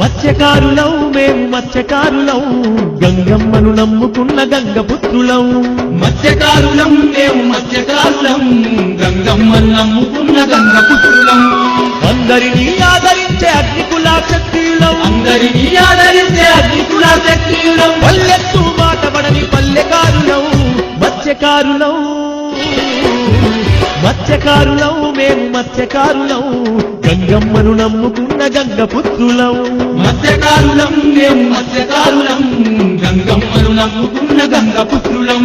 మత్స్యకారులం మేము మత్స్యకారులం గంగమ్మను నమ్ముకున్న గంగపుత్రులం మత్స్యకారులం మేము మత్స్యకారులం గంగమ్మను నమ్ముకున్న గంగపుత్రులం అందరినీ ఆదరించే అగ్నికుల క్షత్రియులం అందరినీ ఆదరించే అగ్నికుల క్షత్రియులం పల్లెత్తు మాటబడని పల్లెకారులం మత్స్యకారులం మత్స్యకారులం మేము మత్స్యకారులం గంగమ్మను నమ్ముకున్న గంగపుత్రులం మత్స్యకారులం మేము మత్స్యకారులం గంగమ్మను నమ్ముకున్న గంగపుత్రులం